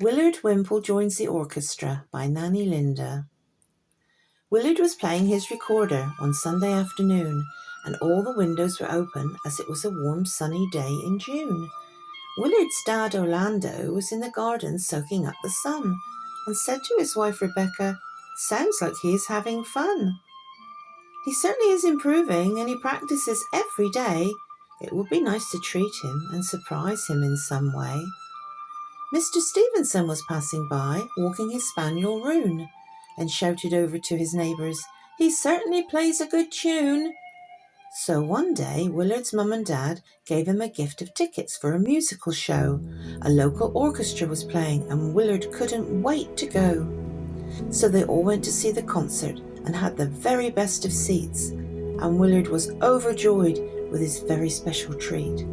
Willard Wimple Joins the Orchestra by Nanny Linda. Willard was playing his recorder one Sunday afternoon, and all the windows were open as it was a warm sunny day in June. Willard's dad Orlando was in the garden soaking up the sun and said to his wife Rebecca, "Sounds like he is having fun." "He certainly is improving and he practices every day. It would be nice to treat him and surprise him in some way." Mr. Stevenson was passing by, walking his spaniel Rune, and shouted over to his neighbours, "He certainly plays a good tune." So one day, Willard's mum and dad gave him a gift of tickets for a musical show. A local orchestra was playing and Willard couldn't wait to go. So they all went to see the concert and had the very best of seats, and Willard was overjoyed with his very special treat.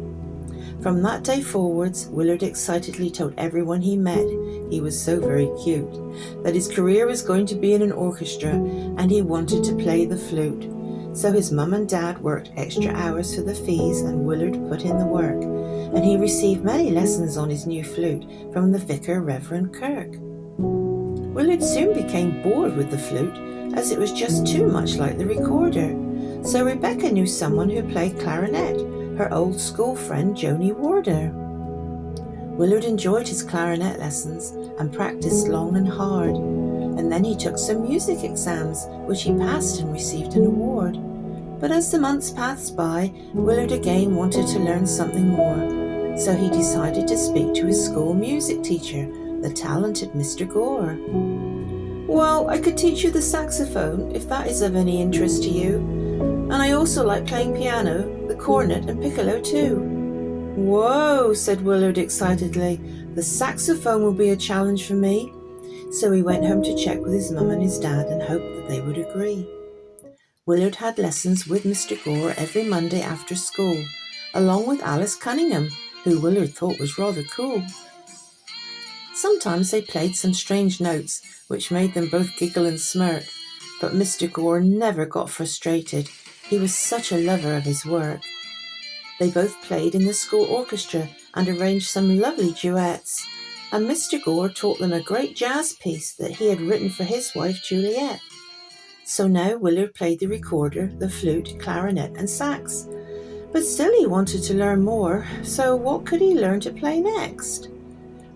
From that day forwards, Willard excitedly told everyone he met, he was so very cute, that his career was going to be in an orchestra and he wanted to play the flute. So his mum and dad worked extra hours for the fees and Willard put in the work, and he received many lessons on his new flute from the vicar Reverend Kirk. Willard soon became bored with the flute as it was just too much like the recorder. So Rebecca knew someone who played clarinet, her old school friend Joni Warder. Willard enjoyed his clarinet lessons and practiced long and hard, and then he took some music exams, which he passed and received an award. But as the months passed by, Willard again wanted to learn something more, so he decided to speak to his school music teacher, the talented Mr. Gore. "Well, I could teach you the saxophone, if that is of any interest to you. And I also like playing piano, the cornet and piccolo too." "Whoa," said Willard excitedly. "The saxophone will be a challenge for me." So he went home to check with his mum and his dad and hoped that they would agree. Willard had lessons with Mr. Gore every Monday after school, along with Alice Cunningham, who Willard thought was rather cool. Sometimes they played some strange notes, which made them both giggle and smirk, but Mr. Gore never got frustrated. He was such a lover of his work. They both played in the school orchestra and arranged some lovely duets, and Mr. Gore taught them a great jazz piece that he had written for his wife Juliet. So now Willard played the recorder, the flute, clarinet and sax. But still he wanted to learn more, so what could he learn to play next?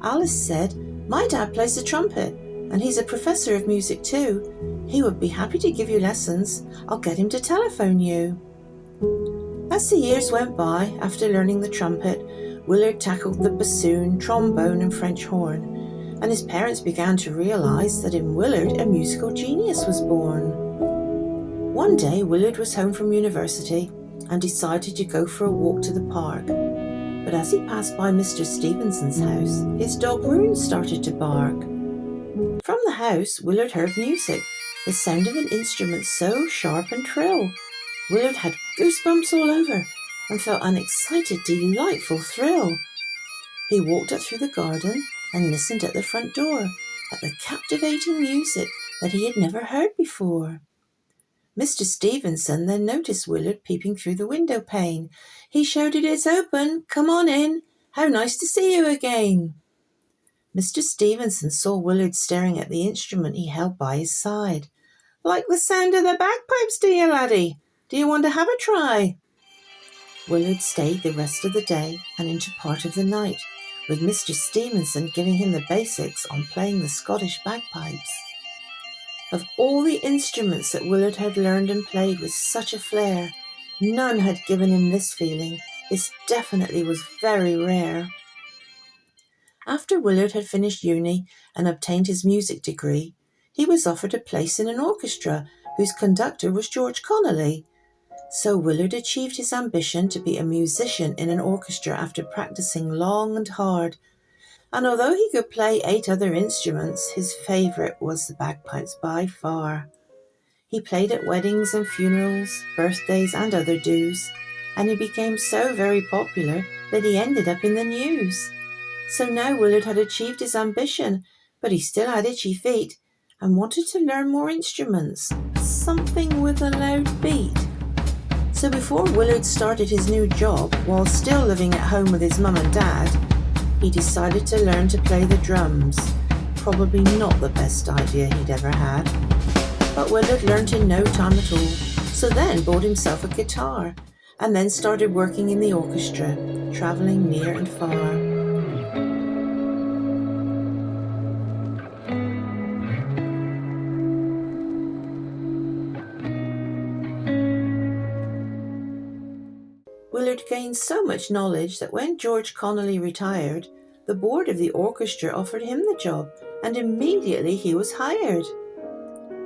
Alice said, "My dad plays the trumpet, and he's a professor of music too. He would be happy to give you lessons. I'll get him to telephone you." As the years went by, after learning the trumpet, Willard tackled the bassoon, trombone and French horn, and his parents began to realize that in Willard a musical genius was born. One day Willard was home from university and decided to go for a walk to the park. But as he passed by Mr. Stevenson's house, his dog Rune started to bark. From the house, Willard heard music, the sound of an instrument so sharp and trill. Willard had goosebumps all over and felt an excited, delightful thrill. He walked up through the garden and listened at the front door at the captivating music that he had never heard before. Mr. Stevenson then noticed Willard peeping through the window pane. He shouted, "It's open! Come on in! How nice to see you again!" Mr. Stevenson saw Willard staring at the instrument he held by his side. "Like the sound of the bagpipes, do you, laddie? Do you want to have a try?" Willard stayed the rest of the day and into part of the night, with Mr. Stevenson giving him the basics on playing the Scottish bagpipes. Of all the instruments that Willard had learned and played with such a flair, none had given him this feeling. This definitely was very rare. After Willard had finished uni and obtained his music degree, he was offered a place in an orchestra whose conductor was George Connolly. So Willard achieved his ambition to be a musician in an orchestra after practicing long and hard. And although he could play 8 other instruments, his favourite was the bagpipes by far. He played at weddings and funerals, birthdays and other dues, and he became so very popular that he ended up in the news. So now Willard had achieved his ambition, but he still had itchy feet and wanted to learn more instruments, something with a loud beat. So before Willard started his new job, while still living at home with his mum and dad, he decided to learn to play the drums. Probably not the best idea he'd ever had. But Willard learned in no time at all, so then bought himself a guitar, and then started working in the orchestra, travelling near and far. Willard gained so much knowledge that when George Connolly retired, the board of the orchestra offered him the job, and immediately he was hired.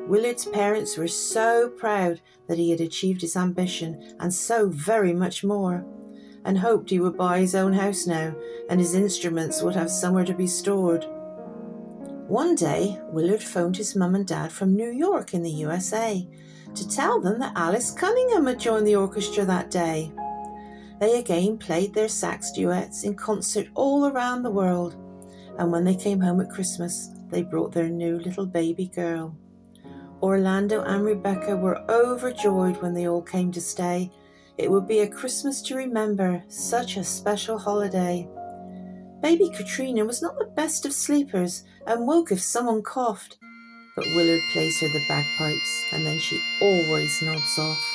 Willard's parents were so proud that he had achieved his ambition and so very much more, and hoped he would buy his own house now and his instruments would have somewhere to be stored. One day, Willard phoned his mum and dad from New York in the USA to tell them that Alice Cunningham had joined the orchestra that day. They again played their sax duets in concert all around the world, and when they came home at Christmas, they brought their new little baby girl. Orlando and Rebecca were overjoyed when they all came to stay. It would be a Christmas to remember, such a special holiday. Baby Katrina was not the best of sleepers and woke if someone coughed, but Willard plays her the bagpipes, and then she always nods off.